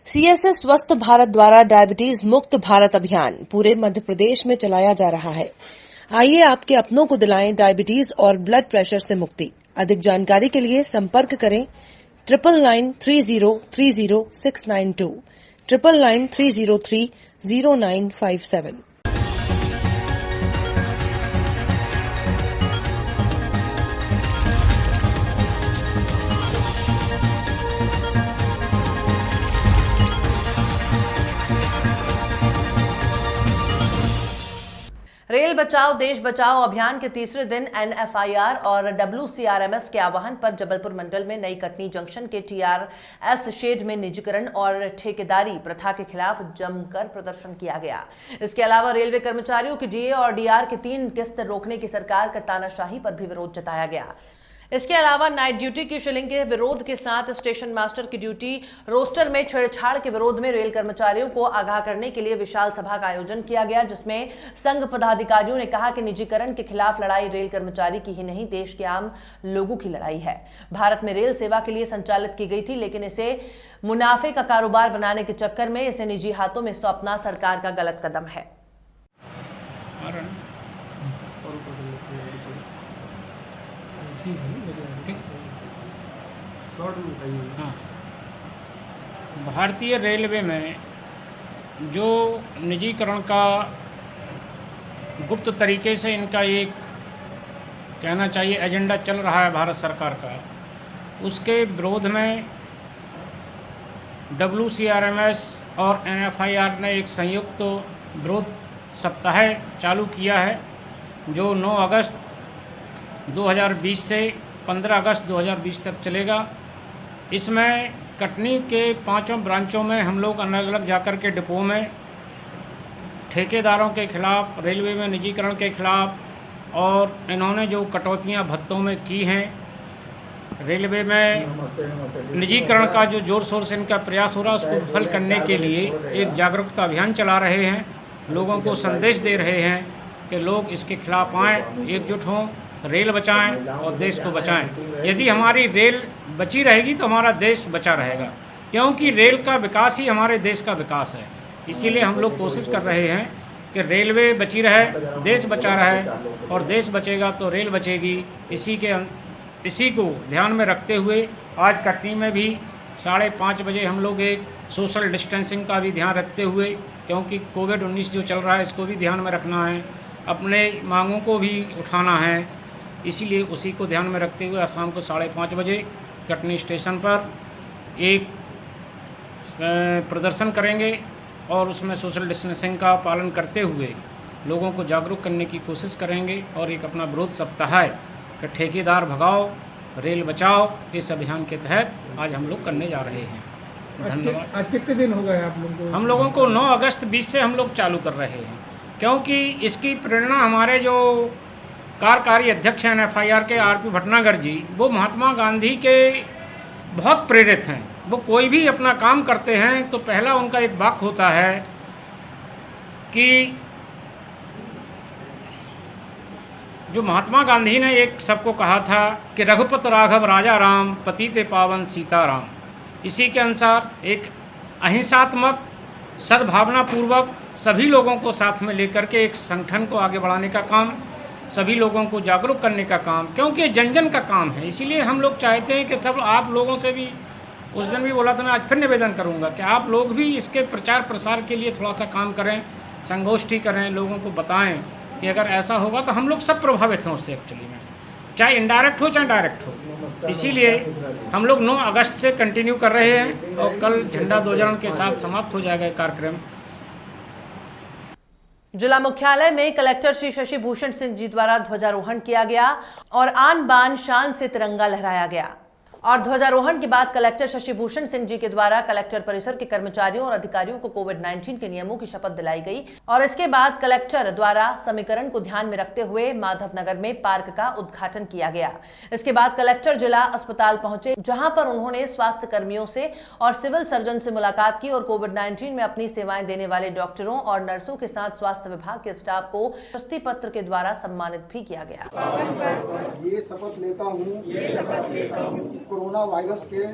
CSS स्वस्थ भारत द्वारा diabetes मुक्त भारत अभियान पूरे मध्य प्रदेश में चलाया जा रहा है। आइए आपके अपनों को दिलाएं डायबिटीज और ब्लड प्रेशर से मुक्ति। अधिक जानकारी के लिए संपर्क करें 9993030692 9993030957। रेल बचाओ देश बचाओ अभियान के तीसरे दिन एनएफआईआर और डब्ल्यूसीआरएमएस के आह्वान पर जबलपुर मंडल में नई कटनी जंक्शन के टीआरएस शेड में निजीकरण और ठेकेदारी प्रथा के खिलाफ जमकर प्रदर्शन किया गया। इसके अलावा रेलवे कर्मचारियों की डीए और डीआर की 3 किस्त रोकने की सरकार का तानाशाही पर भी विरोध जताया गया। इसके अलावा नाइट ड्यूटी की शिलिंग के विरोध के साथ स्टेशन मास्टर की ड्यूटी रोस्टर में छेड़छाड़ के विरोध में रेल कर्मचारियों को आगाह करने के लिए विशाल सभा का आयोजन किया गया, जिसमें संघ पदाधिकारियों ने कहा कि निजीकरण के खिलाफ लड़ाई रेल कर्मचारी की ही नहीं, देश के आम लोगों की लड़ाई है। भारत में रेल सेवा के लिए संचालित की गई थी, लेकिन इसे मुनाफे का कारोबार बनाने के चक्कर में इसे निजी हाथों में सौंपना सरकार का गलत कदम है। हाँ, भारतीय रेलवे में जो निजीकरण का गुप्त तरीके से इनका एक कहना चाहिए एजेंडा चल रहा है भारत सरकार का, उसके विरोध में डब्ल्यूसीआरएमएस और एनएफआईआर ने एक संयुक्त विरोध सप्ताह चालू किया है, जो 9 अगस्त 2020 से 15 अगस्त 2020 तक चलेगा। इसमें कटनी के 5 ब्रांचों में हम लोग अलग अलग जाकर के डिपो में ठेकेदारों के खिलाफ, रेलवे में निजीकरण के खिलाफ और इन्होंने जो कटौतियां भत्तों में की हैं, रेलवे में निजीकरण का जो जोर शोर से इनका प्रयास हो रहा है उसको विफल करने के लिए एक जागरूकता अभियान चला रहे हैं। लोगों को संदेश दे रहे हैं कि लोग इसके खिलाफ आएँ, एकजुट हों, रेल बचाएं और देश को बचाएं। यदि हमारी रेल बची रहेगी तो हमारा देश बचा रहेगा, क्योंकि रेल का विकास ही हमारे देश का विकास है। इसीलिए हम लोग कोशिश कर रहे हैं कि रेलवे बची रहे, देश बचा रहे, और देश बचेगा तो रेल बचेगी। इसी को ध्यान में रखते हुए आज कटनी में भी 5:30 बजे हम लोग एक सोशल डिस्टेंसिंग का भी ध्यान रखते हुए, क्योंकि कोविड-19 जो चल रहा है इसको भी ध्यान में रखना है, अपने मांगों को भी उठाना है, इसीलिए उसी को ध्यान में रखते हुए शाम को 5:30 बजे कटनी स्टेशन पर एक प्रदर्शन करेंगे और उसमें सोशल डिस्टेंसिंग का पालन करते हुए लोगों को जागरूक करने की कोशिश करेंगे और एक अपना विरोध सप्ताह है कि ठेकेदार भगाओ रेल बचाओ, इस अभियान के तहत आज हम लोग करने जा रहे हैं। धन्यवाद। आज कितने दिन हो गए आप लोगों को? हम लोगों को 9 अगस्त 20 से हम लोग चालू कर रहे हैं, क्योंकि इसकी प्रेरणा हमारे जो कार्यकारी अध्यक्ष हैं एनएफआईआर के आरपी भटनागर जी, वो महात्मा गांधी के बहुत प्रेरित हैं। वो कोई भी अपना काम करते हैं तो पहला उनका एक वाक्य होता है कि जो महात्मा गांधी ने एक सबको कहा था कि रघुपत राघव राजा राम, पतिते पावन सीताराम। इसी के अनुसार एक अहिंसात्मक सद्भावना पूर्वक सभी लोगों को साथ में लेकर के एक संगठन को आगे बढ़ाने का काम, सभी लोगों को जागरूक करने का काम, क्योंकि जन जन का काम है। इसीलिए हम लोग चाहते हैं कि सब आप लोगों से भी, उस दिन भी बोला था, मैं आज फिर निवेदन करूंगा कि आप लोग भी इसके प्रचार प्रसार के लिए थोड़ा सा काम करें, संगोष्ठी करें, लोगों को बताएं कि अगर ऐसा होगा तो हम लोग सब प्रभावित हैं उससे एक्चुअली में, चाहे इनडायरेक्ट हो चाहे डायरेक्ट हो। इसीलिए हम लोग 9 अगस्त से कंटिन्यू कर रहे हैं और कल झंडा ध्वजारोहण के साथ समाप्त हो जाएगा कार्यक्रम। जिला मुख्यालय में कलेक्टर श्री शशि भूषण सिंह जी द्वारा ध्वजारोहण किया गया और आन बान शान से तिरंगा लहराया गया। और ध्वजारोहण के बाद कलेक्टर शशि भूषण सिंह जी के द्वारा कलेक्टर परिसर के कर्मचारियों और अधिकारियों को कोविड-19 के नियमों की शपथ दिलाई गई। और इसके बाद कलेक्टर द्वारा समीकरण को ध्यान में रखते हुए माधवनगर में पार्क का उद्घाटन किया गया। इसके बाद कलेक्टर जिला अस्पताल पहुंचे, जहां पर उन्होंने स्वास्थ्य कर्मियों से और सिविल सर्जन से मुलाकात की और कोविड-19 में अपनी सेवाएं देने वाले डॉक्टरों और नर्सों के साथ स्वास्थ्य विभाग के स्टाफ को प्रशस्ति पत्र के द्वारा सम्मानित भी किया गया। ये शपथ लेता हूँ कोरोना वायरस के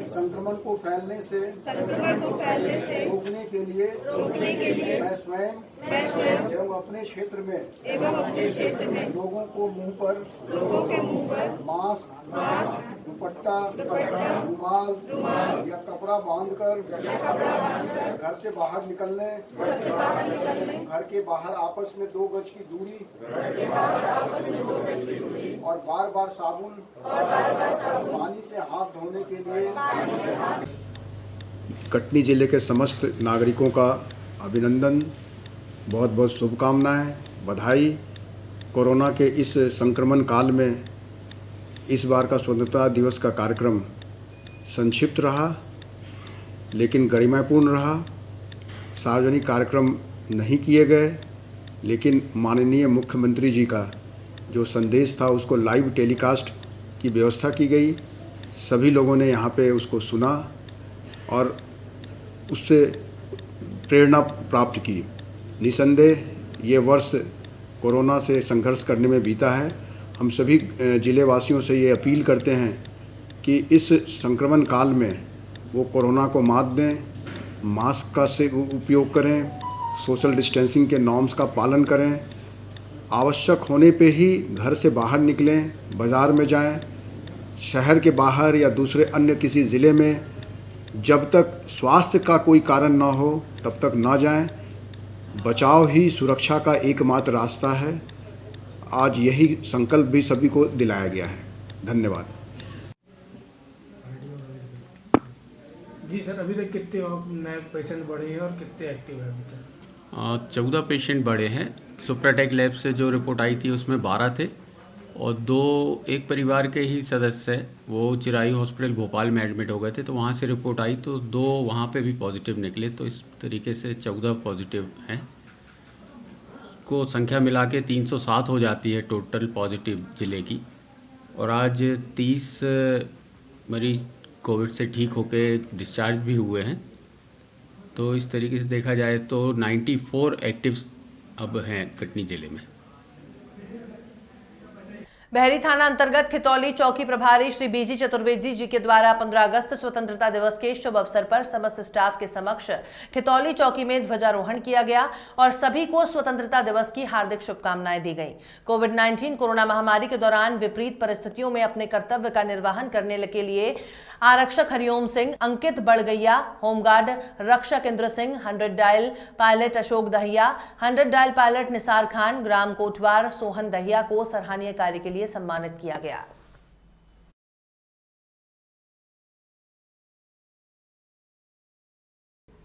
संक्रमण को फैलने से रोकने के लिए मैं स्वयं एवं अपने क्षेत्र में लोगों को मुंह पर मास्क, दुपट्टा, रुमाल या कपड़ा बांधकर घर से बाहर निकलने, घर के बाहर आपस में 2 गज की दूरी और बार बार साबुन पानी से हाथ धोने के लिए। कटनी जिले के समस्त नागरिकों का अभिनंदन, बहुत बहुत शुभकामनाएं, बधाई। कोरोना के इस संक्रमण काल में इस बार का स्वतंत्रता दिवस का कार्यक्रम संक्षिप्त रहा लेकिन गरिमापूर्ण रहा। सार्वजनिक कार्यक्रम नहीं किए गए, लेकिन माननीय मुख्यमंत्री जी का जो संदेश था उसको लाइव टेलीकास्ट की व्यवस्था की गई। सभी लोगों ने यहाँ पे उसको सुना और उससे प्रेरणा प्राप्त की। निसंदेह ये वर्ष कोरोना से संघर्ष करने में बीता है। हम सभी जिले वासियों से ये अपील करते हैं कि इस संक्रमण काल में वो कोरोना को मात दें, मास्क का से उपयोग करें, सोशल डिस्टेंसिंग के नॉर्म्स का पालन करें, आवश्यक होने पे ही घर से बाहर निकलें, बाज़ार में जाएं, शहर के बाहर या दूसरे अन्य किसी ज़िले में जब तक स्वास्थ्य का कोई कारण ना हो तब तक ना जाएं। बचाव ही सुरक्षा का एकमात्र रास्ता है। आज यही संकल्प भी सभी को दिलाया गया है। धन्यवाद। जी सर, अभी तक कितने नए पेशेंट बढ़े हैं और कितने एक्टिव हैं अभी तक? 14 पेशेंट बढ़े हैं। सुप्राटेक लैब से जो रिपोर्ट आई थी उसमें 12 थे और 2 एक परिवार के ही सदस्य हैं, वो चिरायू हॉस्पिटल भोपाल में एडमिट हो गए थे, तो वहाँ से रिपोर्ट आई तो 2 वहाँ पे भी पॉजिटिव निकले, तो इस तरीके से 14 पॉजिटिव हैं। को संख्या मिला के 307 हो जाती है टोटल पॉजिटिव ज़िले की। और आज 30 मरीज कोविड से ठीक होके डिस्चार्ज भी हुए हैं। तो इस तरीके से देखा जाए तो 94 एक्टिव्स अब हैं कटनी ज़िले में। बहरी थाना अंतर्गत खितौली चौकी प्रभारी श्री बीजी चतुर्वेदी जी के द्वारा 15 अगस्त स्वतंत्रता दिवस के शुभ अवसर पर समस्त स्टाफ के समक्ष खितौली चौकी में ध्वजारोहण किया गया और सभी को स्वतंत्रता दिवस की हार्दिक शुभकामनाएं दी गई। कोविड-19 कोरोना महामारी के दौरान विपरीत परिस्थितियों में अपने कर्तव्य का निर्वहन करने के लिए आरक्षक हरिओम सिंह, अंकित बड़गैया, होमगार्ड रक्षक Indra Singh, 100 dial pilot Ashok Dahiya, 100 dial pilot Nisar Khan, ग्राम कोटवार सोहन दहिया को सराहनीय कार्य के लिए सम्मानित किया गया।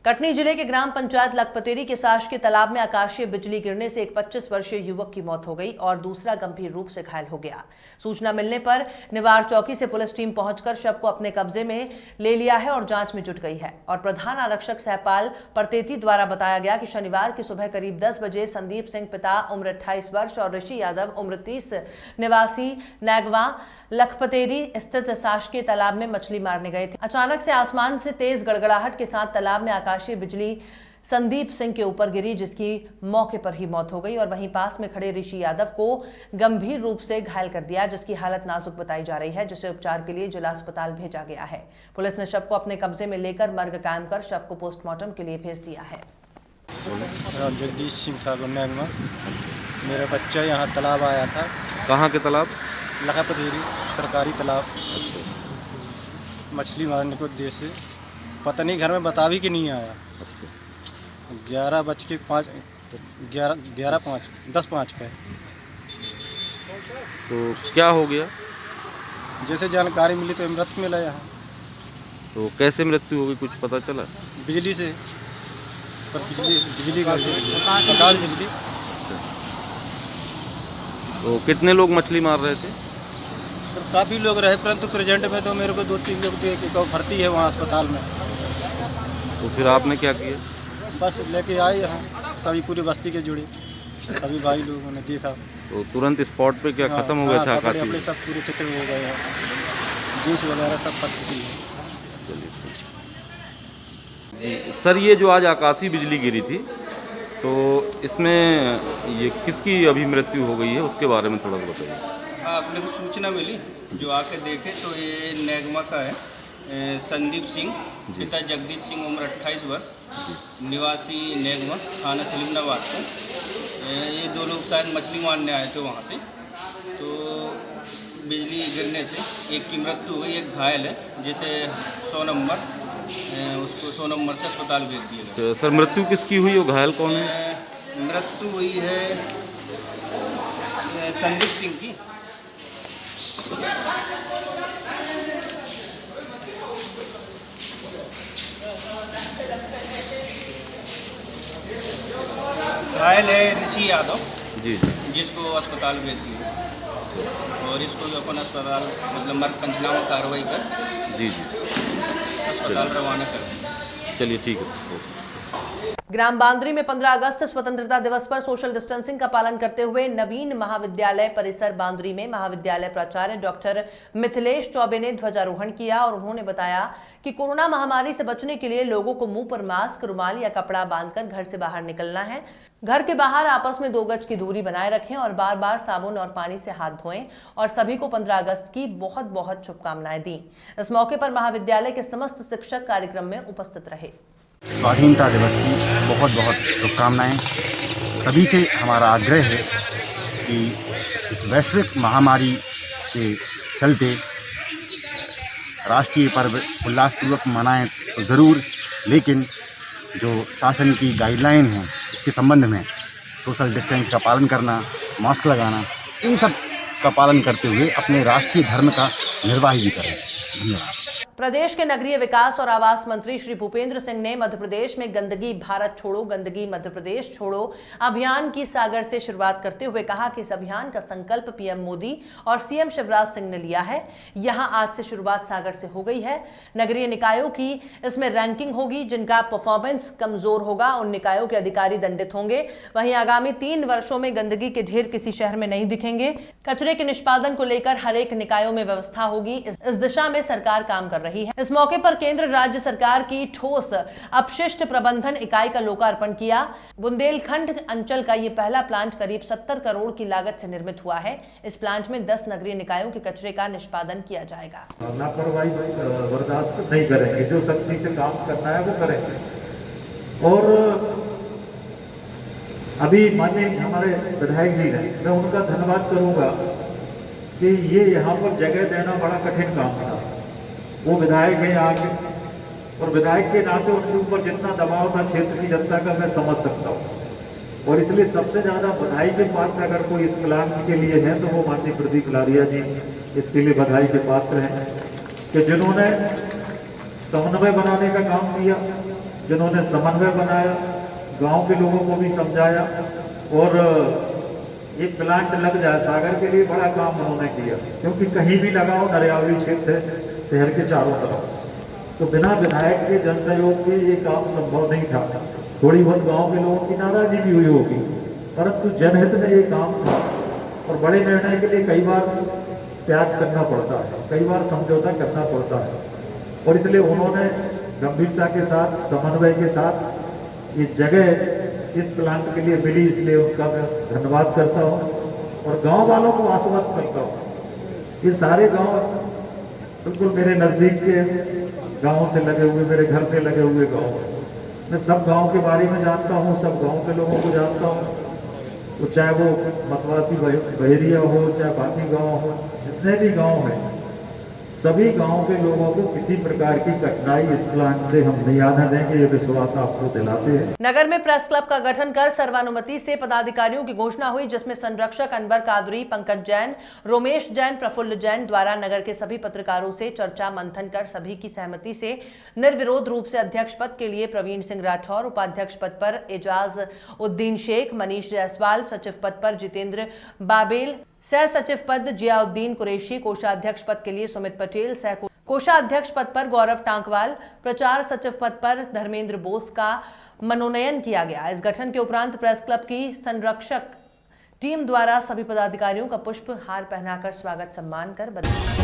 कटनी जिले के ग्राम पंचायत लखपतेरी के शासकीय तालाब में आकाशीय बिजली गिरने से एक 25 वर्षीय युवक की मौत हो गई और दूसरा गंभीर रूप से घायल हो गया। सूचना मिलने पर निवार चौकी से पुलिस टीम पहुंचकर शव को अपने कब्जे में ले लिया है और जांच में जुट गई है। और प्रधान आरक्षक सहपाल परतेती द्वारा बताया गया कि शनिवार की सुबह करीब 10 बजे संदीप सिंह पिता उम्र 28 वर्ष और ऋषि यादव उम्र 30 निवासी नैगवा लखपतेरी स्थित शासकीय तालाब में मछली मारने गए थे। अचानक से आसमान से तेज गड़गड़ाहट के साथ तालाब में आकाशीय बिजली संदीप सिंह के ऊपर गिरी, जिसकी मौके पर ही मौत हो गई और वहीं पास में खड़े ऋषि यादव को गंभीर रूप से घायल कर दिया, जिसकी हालत नाजुक बताई जा रही है, जिसे उपचार के लिए जिला अस्पताल भेजा गया है। पुलिस ने शव को अपने कब्जे में लेकर मर्ग कायम कर शव को पोस्टमार्टम के लिए भेज दिया है। जगदीश सिंह ठाकुर नैगवा, मेरा बच्चा यहाँ तालाब आया था। कहाँ के तालाब? लखपतेरी सरकारी तालाब, मछली मारने के उद्देश्य से। पता नहीं घर में बता भी कि नहीं आया। 10:05 पे। तो क्या हो गया? जैसे जानकारी मिली तो मृत मिला यहाँ। तो कैसे मृत्यु होगी कुछ पता चला? बिजली से, पर बिजली आकाश बिजली। तो कितने लोग मछली मार रहे थे? तो काफ़ी लोग रहे, परंतु प्रेजेंट में तो मेरे को 2-3 लोग भर्ती है वहाँ अस्पताल में। तो फिर आपने क्या किया? बस लेके आए यहाँ, सभी पूरी बस्ती के जुड़े, सभी भाई लोगों ने देखा। तो तुरंत स्पॉट पे क्या खत्म हो गया था? कपड़े सब पूरे चित्र हो गए हैं, जीन्स वगैरह सब फट चुकी है। चलिए सर, ये जो आज आकाशीय बिजली गिरी थी तो इसमें ये किसकी अभी मृत्यु हो गई है, उसके बारे में थोड़ा सा बताइए। अपने को सूचना मिली, जो आके देखे तो ये नेगमा का है। संदीप सिंह, पिता जगदीश सिंह, उम्र 28 वर्ष, निवासी नेगमा, थाना सलीमनाबाद से। ये दो लोग शायद मछली मारने आए थे वहाँ से, तो बिजली गिरने से एक की मृत्यु हुई, एक घायल है, जिसे 100 नंबर उसको 100 नंबर से अस्पताल भेज दिया गया। सर मृत्यु किसकी हुई और घायल कौन है? मृत्यु हुई है संदीप सिंह की। घायल है ऋषि यादव जी, जिसको अस्पताल भेज दिया, और इसको जो अपन अस्पताल मतलब मर्ग पंचनामा कार्रवाई कर जी अस्पताल रवाना कर दिया। चलिए ठीक है। ग्राम बांद्री में 15 अगस्त स्वतंत्रता दिवस पर सोशल डिस्टेंसिंग का पालन करते हुए नवीन महाविद्यालय परिसर बांद्री में महाविद्यालय प्राचार्य डॉक्टर मिथिलेश चौबे ने ध्वजारोहण किया और उन्होंने बताया कि कोरोना महामारी से बचने के लिए लोगों को मुंह पर मास्क, रुमाल या कपड़ा बांधकर घर से बाहर निकलना है। घर के बाहर आपस में 2 गज की दूरी बनाए रखें और बार बार साबुन और पानी से हाथ धोएं और सभी को 15 अगस्त की बहुत बहुत शुभकामनाएं दी। इस मौके पर महाविद्यालय के समस्त शिक्षक कार्यक्रम में उपस्थित रहे। स्वाधीनता दिवस की बहुत बहुत शुभकामनाएं। सभी से हमारा आग्रह है कि इस वैश्विक महामारी के चलते राष्ट्रीय पर्व उल्लासपूर्वक मनाएं तो ज़रूर, लेकिन जो शासन की गाइडलाइन है इसके संबंध में सोशल डिस्टेंस का पालन करना, मास्क लगाना, इन सब का पालन करते हुए अपने राष्ट्रीय धर्म का निर्वाह भी करें। धन्यवाद। प्रदेश के नगरीय विकास और आवास मंत्री श्री भूपेंद्र सिंह ने मध्य प्रदेश में गंदगी भारत छोड़ो, गंदगी मध्य प्रदेश छोड़ो अभियान की सागर से शुरुआत करते हुए कहा कि इस अभियान का संकल्प पीएम मोदी और सीएम शिवराज सिंह ने लिया है। यहां आज से शुरुआत सागर से हो गई है। नगरीय निकायों की इसमें रैंकिंग होगी। जिनका परफॉर्मेंस कमजोर होगा उन निकायों के अधिकारी दंडित होंगे। वहीं आगामी 3 वर्षों में गंदगी के ढेर किसी शहर में नहीं दिखेंगे। कचरे के निष्पादन को लेकर हर एक निकायों में व्यवस्था होगी। इस दिशा में सरकार काम कर रही है। इस मौके पर केंद्र राज्य सरकार की ठोस अपशिष्ट प्रबंधन इकाई का लोकार्पण किया। बुंदेलखंड अंचल का ये पहला प्लांट करीब 70 करोड़ की लागत से निर्मित हुआ है। इस प्लांट में 10 नगरीय निकायों के कचरे का निष्पादन किया जाएगा। लापरवाही बर्दाश्त नहीं करेंगे, जो सख्ती से काम करना है वो करेंगे। और अभी माननीय हमारे विधायक जी ने, मैं उनका धन्यवाद करूंगा कि ये यहाँ पर जगह देना बड़ा कठिन काम था। वो विधायक है यहाँ के, और विधायक के नाते उनके ऊपर जितना दबाव था क्षेत्र की जनता का मैं समझ सकता हूँ। और इसलिए सबसे ज़्यादा बधाई के पात्र अगर कोई इस प्लान के लिए है तो वो माननीय प्रदीप लारिया जी इसके लिए बधाई के पात्र हैं कि जिन्होंने समन्वय बनाने का काम किया, जिन्होंने समन्वय बनाया, गांव के लोगों को भी समझाया और ये प्लांट लग जाए। सागर के लिए बड़ा काम उन्होंने किया, क्योंकि कहीं भी लगाओ दरियावी क्षेत्र है शहर के चारों तरफ, तो बिना विधायक के जन सहयोग के ये काम संभव नहीं था। थोड़ी बहुत गांव के लोगों की नाराजगी भी हुई होगी, परंतु जनहित में ये काम था। और बड़े निर्णय के लिए कई बार त्याग करना पड़ता है, कई बार समझौता करना पड़ता है, और इसलिए उन्होंने गंभीरता के साथ, समन्वय के साथ ये जगह इस प्लांट के लिए मिली, इसलिए उनका मैं धन्यवाद करता हूँ। और गांव वालों को आश्वस्त करता हूँ, ये सारे गांव बिल्कुल मेरे नज़दीक के गाँव से लगे हुए, मेरे घर से लगे हुए गाँव, मैं सब गांव के बारे में जानता हूँ, सब गांव के लोगों को जानता हूँ। तो चाहे वो मसवासी बहेरिया हो, चाहे बाकी गांव हो, जितने भी गांव हैं, सभी गांव के लोगों को किसी प्रकार की कठिनाई इस प्लांट से हम नहीं आने देंगे, ये विश्वास आपको दिलाते हैं। नगर में प्रेस क्लब का गठन कर सर्वानुमति से पदाधिकारियों की घोषणा हुई, जिसमें संरक्षक अनवर कादरी, पंकज जैन, रोमेश जैन, प्रफुल्ल जैन द्वारा नगर के सभी पत्रकारों से चर्चा मंथन कर सभी की सहमति से निर्विरोध रूप से अध्यक्ष पद के लिए प्रवीण सिंह राठौर, उपाध्यक्ष पद पर एजाज उद्दीन शेख, मनीष जायसवाल, सचिव पद पर जितेंद्र बाबेल, सह सचिव पद जियाउद्दीन कुरैशी, कोषाध्यक्ष पद के लिए सुमित पटेल, सह कोषाध्यक्ष पद पर गौरव टांकवाल, प्रचार सचिव पद पर धर्मेंद्र बोस का मनोनयन किया गया। इस गठन के उपरांत प्रेस क्लब की संरक्षक टीम द्वारा सभी पदाधिकारियों का पुष्प हार पहनाकर स्वागत सम्मान कर बधाई।